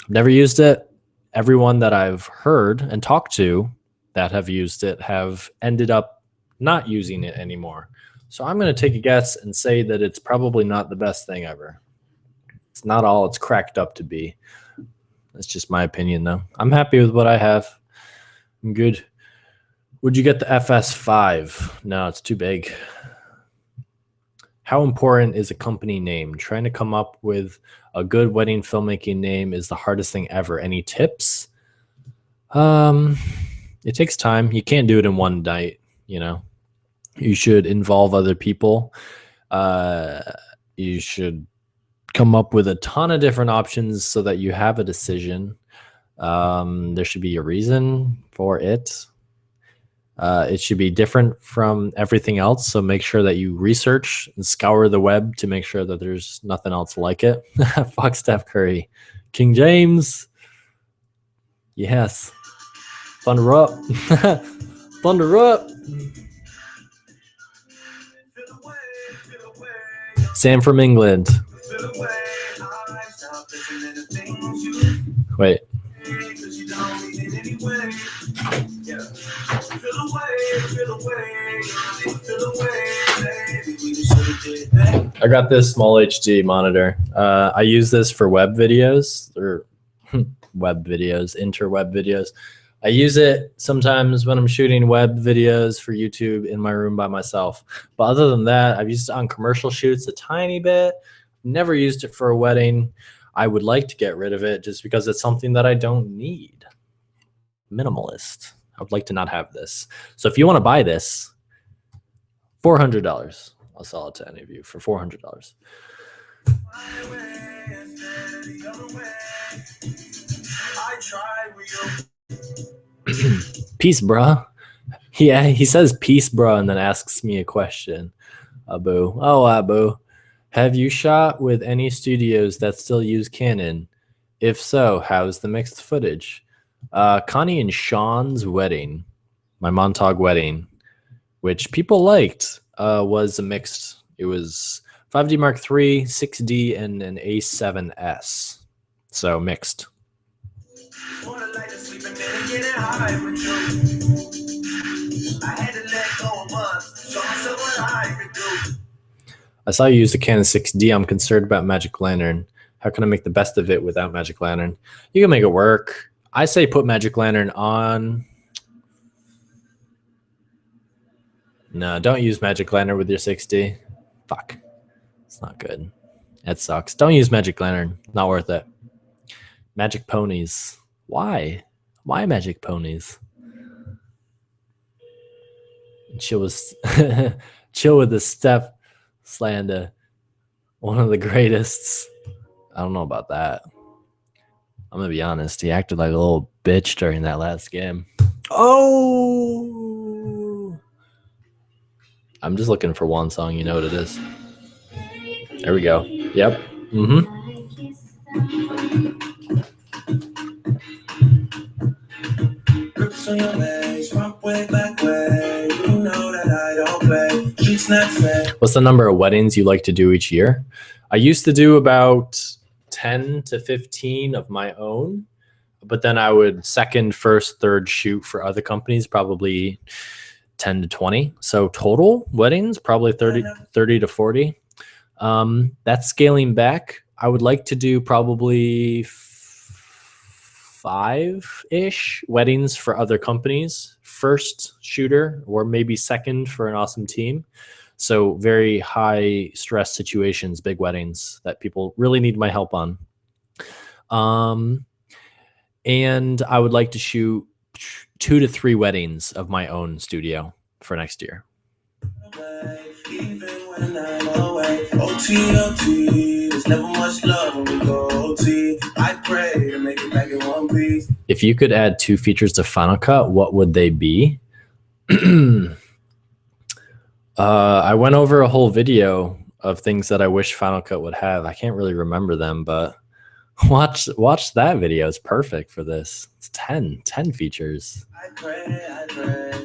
never used it. Everyone that I've heard and talked to that have used it have ended up not using it anymore. So I'm going to take a guess and say that it's probably not the best thing ever. It's not all it's cracked up to be. That's just my opinion, though. I'm happy with what I have. I'm good. Would you get the FS5? No, it's too big. How important is a company name? Trying to come up with a good wedding filmmaking name is the hardest thing ever. Any tips? It takes time. You can't do it in one night, you know. You should involve other people. You should come up with a ton of different options so that you have a decision. There should be a reason for it. It should be different from everything else. So make sure that you research and scour the web to make sure that there's nothing else like it. Fuck Steph Curry. King James. Yes. Thunder up. Thunder up. Sam from England. Wait. I got this small HD monitor. I use this for web videos or interweb videos. I use it sometimes when I'm shooting web videos for YouTube in my room by myself. But other than that, I've used it on commercial shoots a tiny bit. Never used it for a wedding. I would like to get rid of it just because it's something that I don't need. Minimalist. I would like to not have this. So if you want to buy this, $400. I'll sell it to any of you for $400. Peace, bruh. Yeah, he says peace, bruh, and then asks me a question. Abu. Oh, Abu. Have you shot with any studios that still use Canon? If so, how's the mixed footage? Connie and Sean's wedding, my Montauk wedding, which people liked, was a mixed. It was 5D Mark III, 6D, and an A7S. So mixed. I saw you use the Canon 6D. I'm concerned about Magic Lantern. How can I make the best of it without Magic Lantern? You can make it work. I say put Magic Lantern on. No, don't use Magic Lantern with your 6D. Fuck. It's not good. That sucks. Don't use Magic Lantern. Not worth it. Magic Ponies. Why? Why Magic Ponies? Chill with the Steph slander. One of the greatest. I don't know about that. I'm going to be honest. He acted like a little bitch during that last game. Oh! I'm just looking for one song. You know what it is. There we go. Yep. Mm-hmm. What's the number of weddings you like to do each year? I used to do about 10 to 15 of my own, but then I would second, first, third shoot for other companies, probably 10 to 20. So total weddings, probably 30 to 40. That's scaling back. I would like to do probably 5-ish weddings for other companies. First shooter or maybe second for an awesome team. So very high stress situations, big weddings that people really need my help on. And I would like to shoot 2 to 3 weddings of my own studio for next year. If you could add 2 features to Final Cut, what would they be? I went over a whole video of things that I wish Final Cut would have. I can't really remember them, but watch that video. It's perfect for this. It's 10 features.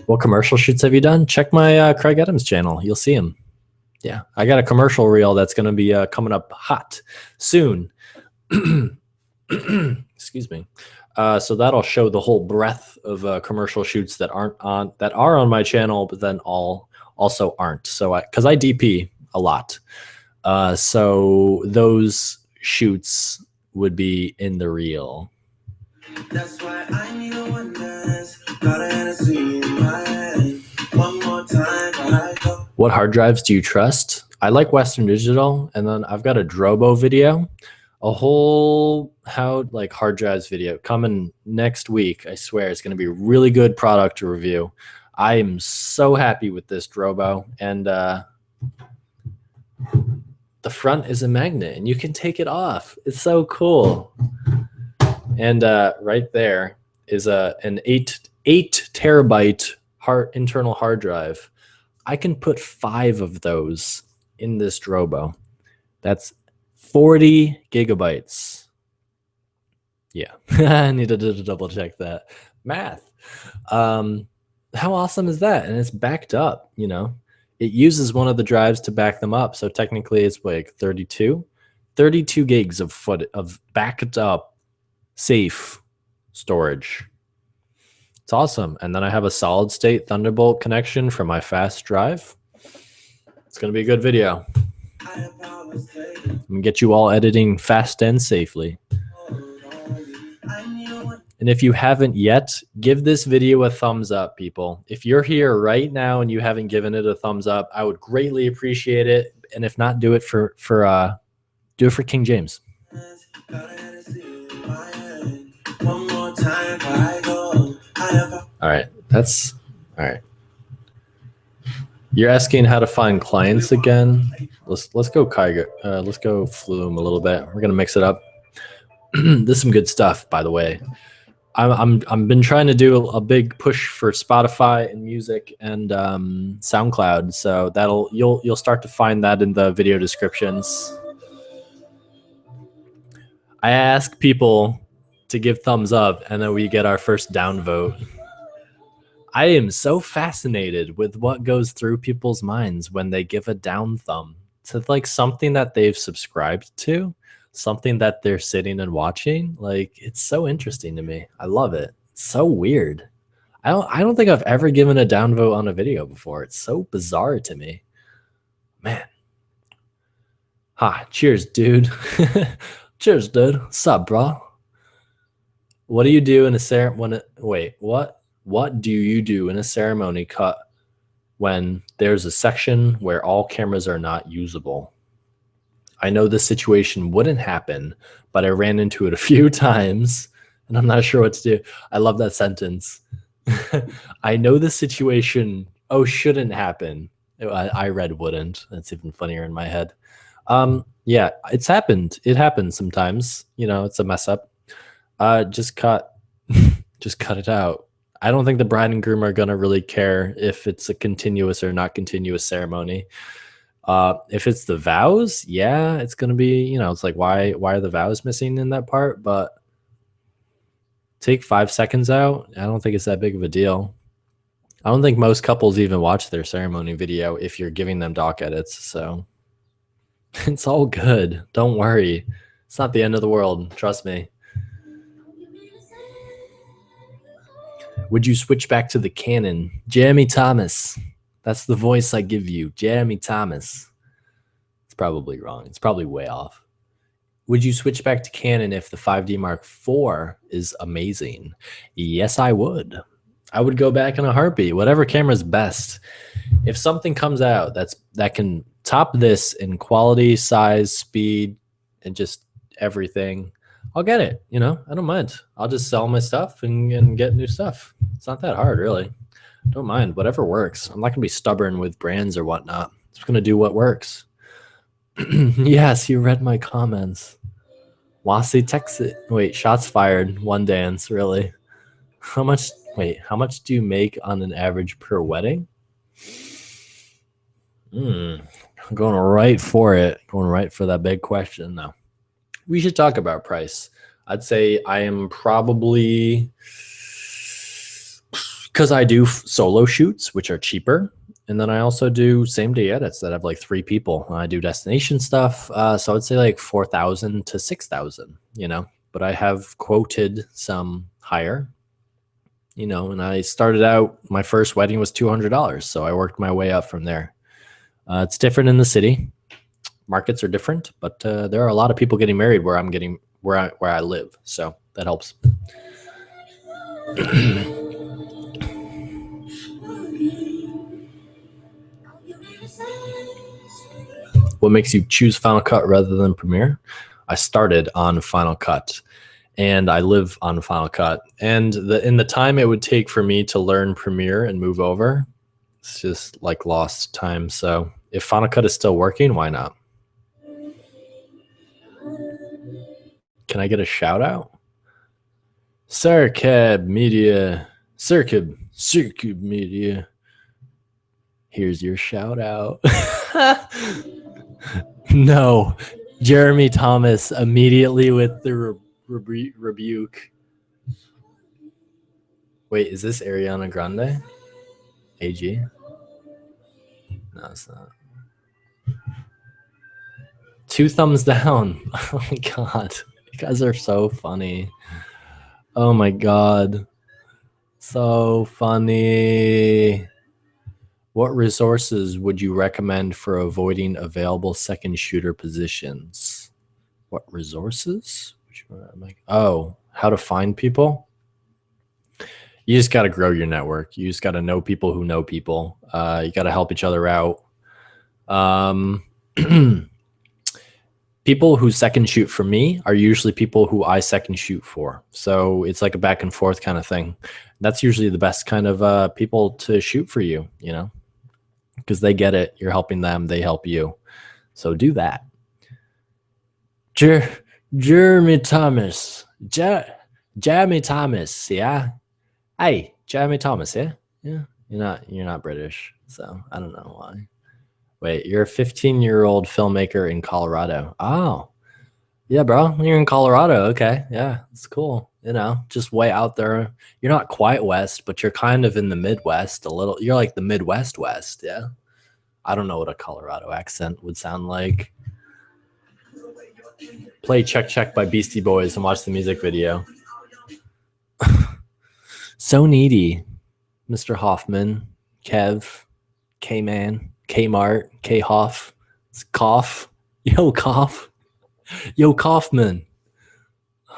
What commercial shoots have you done? Check my Craig Adams channel. You'll see him. Yeah, I got a commercial reel that's going to be coming up hot soon. Excuse me. So that'll show the whole breadth of commercial shoots that are on my channel, but then also aren't. So because I DP a lot, so those shoots would be in the reel. That's why I need a one dance. Got a Hennessy in my hand. One more time. What hard drives do you trust? I like Western Digital, and then I've got a Drobo video, a whole hard drives video coming next week. I swear it's going to be a really good product to review. I am so happy with this Drobo, and the front is a magnet, and you can take it off. It's so cool. And right there is an 8 terabyte internal hard drive. I can put 5 of those in this Drobo. That's 40 gigabytes. Yeah, I needed to double check that. Math. How awesome is that? And it's backed up, you know. It uses one of the drives to back them up. So technically it's like 32 gigs of backed up safe storage. It's awesome. And then I have a solid state Thunderbolt connection for my fast drive. It's going to be a good video. I'm going to get you all editing fast and safely. And if you haven't yet, give this video a thumbs up, people. If you're here right now and you haven't given it a thumbs up, I would greatly appreciate it. And if not, do it for King James. All right, that's all right. You're asking how to find clients again. Let's go Kiger. Let's go Flume a little bit. We're gonna mix it up. This is some good stuff, by the way. I've been trying to do a big push for Spotify and music and SoundCloud, so you'll start to find that in the video descriptions. I ask people to give thumbs up, and then we get our first downvote. I am so fascinated with what goes through people's minds when they give a down thumb to like something that they've subscribed to, something that they're sitting and watching. Like, it's so interesting to me. I love it. It's so weird. I don't think I've ever given a downvote on a video before. It's so bizarre to me. Man. Ha, cheers, dude. Cheers, dude. What's up, bro? What do you do in a ceremony? Wait, what? What do you do in a ceremony cut when there's a section where all cameras are not usable? I know this situation wouldn't happen, but I ran into it a few times, and I'm not sure what to do. I love that sentence. I know this situation, shouldn't happen. I read wouldn't. That's even funnier in my head. Yeah, it's happened. It happens sometimes. You know, it's a mess up. Just cut it out. I don't think the bride and groom are gonna really care if it's a continuous or not continuous ceremony. If it's the vows, yeah, it's gonna be, you know, it's like why are the vows missing in that part? But take 5 seconds out. I don't think it's that big of a deal. I don't think most couples even watch their ceremony video if you're giving them doc edits, so it's all good. Don't worry. It's not the end of the world. Trust me. Would you switch back to the Canon? Jeremy Thomas. That's the voice I give you. Jeremy Thomas. It's probably wrong. It's probably way off. Would you switch back to Canon if the 5D Mark IV is amazing? Yes, I would. I would go back in a heartbeat. Whatever camera's best. If something comes out that can top this in quality, size, speed, and just everything, I'll get it. You know, I don't mind. I'll just sell my stuff and get new stuff. It's not that hard, really. Don't mind. Whatever works. I'm not going to be stubborn with brands or whatnot. I'm just going to do what works. Yes, you read my comments. Wasi Texas. Wait, shots fired. One dance, really? How much? Wait, how much do you make on an average per wedding? I'm going right for it. Going right for that big question. No, we should talk about price. I'd say I am probably, because I do solo shoots, which are cheaper. And then I also do same day edits that have like 3 people. I do destination stuff. So I'd say like 4,000 to 6,000, but I have quoted some higher, and I started out, my first wedding was $200. So I worked my way up from there. It's different in the city. Markets are different, but there are a lot of people getting married where I live. So that helps. What makes you choose Final Cut rather than Premiere? I started on Final Cut and I live on Final Cut. And in the time it would take for me to learn Premiere and move over, it's just like lost time. So if Final Cut is still working, why not? Can I get a shout out? Circub Media. Circub Media. Here's your shout out. No, Jeremy Thomas immediately with the rebuke. Wait, is this Ariana Grande? AG? No, it's not. 2 thumbs down. Oh my god. You guys are so funny. Oh my god. So funny. What resources would you recommend for avoiding available second shooter positions? What resources? Oh, how to find people? You just got to grow your network. You just got to know people who know people. You got to help each other out. People who second shoot for me are usually people who I second shoot for. So it's like a back and forth kind of thing. That's usually the best kind of people to shoot for you, because they get it. You're helping them. They help you. So do that. Jeremy Thomas. Jeremy Thomas. Yeah. Hey, Jeremy Thomas. Yeah. Yeah. You're not British. So I don't know why. Wait, you're a 15-year-old filmmaker in Colorado. Oh, yeah, bro. You're in Colorado. Okay. Yeah, it's cool. Just way out there. You're not quite west, but you're kind of in the Midwest a little. You're like the Midwest West. Yeah. I don't know what a Colorado accent would sound like. Play Check Check by Beastie Boys and watch the music video. So needy. Mr. Hoffman, Kev, K-Man, Kmart, K-Hoff, Cough, Yo Cough, Yo Kaufman.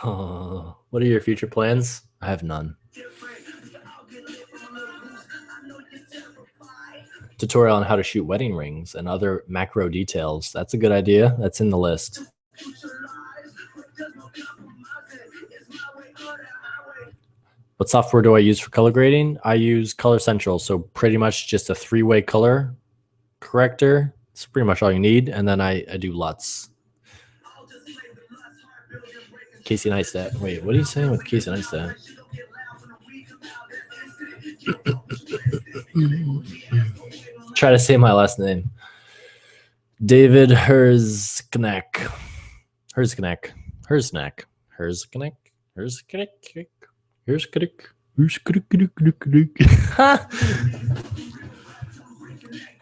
What are your future plans? I have none. Tutorial on how to shoot wedding rings and other macro details. That's a good idea. That's in the list. What software do I use for color grading? I use Color Central. So pretty much just a 3-way color corrector. It's pretty much all you need. And then I do LUTs. Casey Neistat. Wait, what are you saying with Casey Neistat? Try to say my last name. David Herzkneck.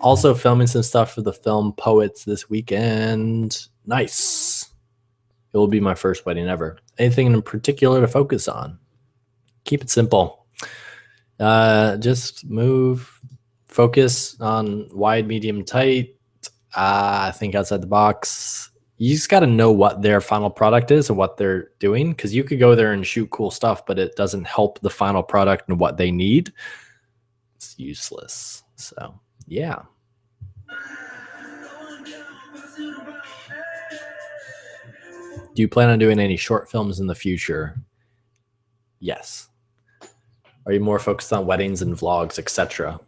Also filming some stuff for the Film Poets this weekend. Nice. It will be my first wedding ever. Anything in particular to focus on? Keep it simple. Just focus on wide, medium, tight. I think outside the box. You just got to know what their final product is and what they're doing, because you could go there and shoot cool stuff, but it doesn't help the final product and what they need. It's useless. So, yeah. Do you plan on doing any short films in the future? Yes. Are you more focused on weddings and vlogs, etc.?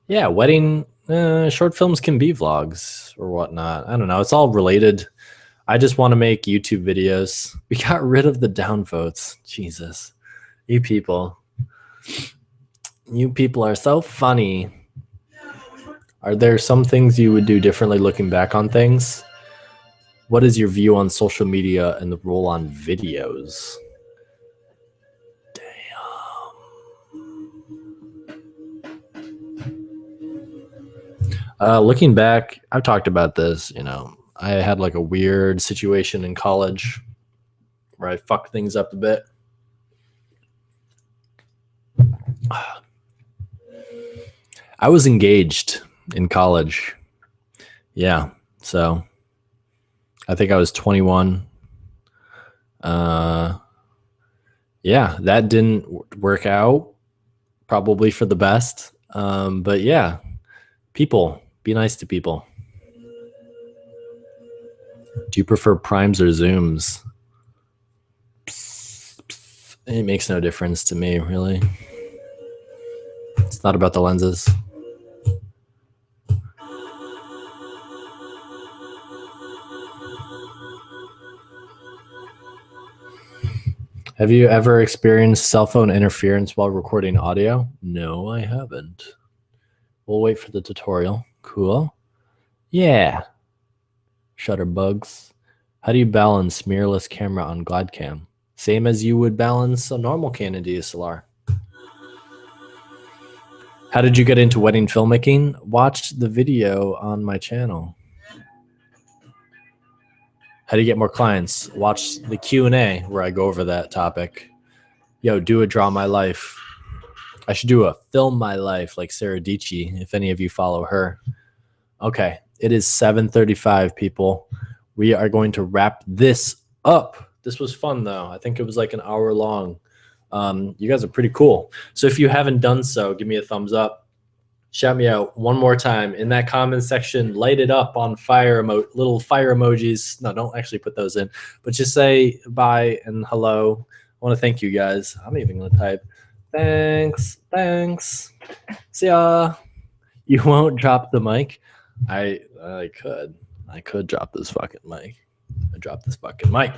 Yeah, wedding Short films can be vlogs or whatnot. I don't know. It's all related. I just want to make YouTube videos. We got rid of the downvotes. Jesus. You people. You people are so funny. Are there some things you would do differently looking back on things? What is your view on social media and the role on videos? Damn. Looking back, I've talked about this. You know, I had like a weird situation in college where I fucked things up a bit. I was engaged in college. Yeah. So I think I was 21. Yeah, that didn't work out. Probably for the best. But yeah, people, be nice to people. Do you prefer primes or zooms? It makes no difference to me, really. It's not about the lenses. Have you ever experienced cell phone interference while recording audio? No, I haven't. We'll wait for the tutorial. Cool. Yeah. Shutter bugs. How do you balance mirrorless camera on GlideCam? Same as you would balance a normal Canon DSLR. How did you get into wedding filmmaking? Watch the video on my channel. How do you get more clients? Watch the Q&A where I go over that topic. Yo, do a draw my life. I should do a film my life like Sarah Dici, if any of you follow her. Okay, it is 7:35, people. We are going to wrap this up. This was fun, though. I think it was like an hour long. You guys are pretty cool. So if you haven't done so, give me a thumbs up. Shout me out one more time in that comment section. Light it up on fire little fire emojis. No, don't actually put those in, but just say bye and hello. I want to thank you guys. I'm even going to type thanks. See ya. You won't drop the mic. I could drop this fucking mic. I dropped this fucking mic.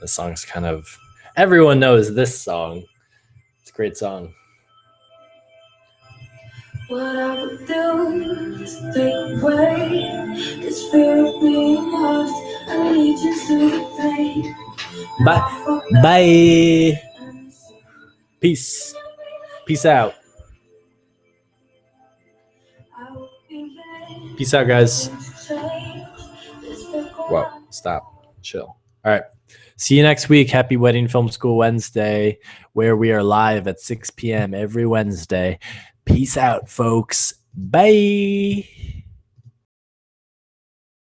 This song's kind of, everyone knows this song. It's a great song. What I would do is take away this fear of being lost. I need you to pain. Bye. Peace. Peace out. Peace out, guys. Whoa, stop. Chill. All right. See you next week. Happy Wedding Film School Wednesday, where we are live at 6 p.m. every Wednesday. Peace out, folks. Bye.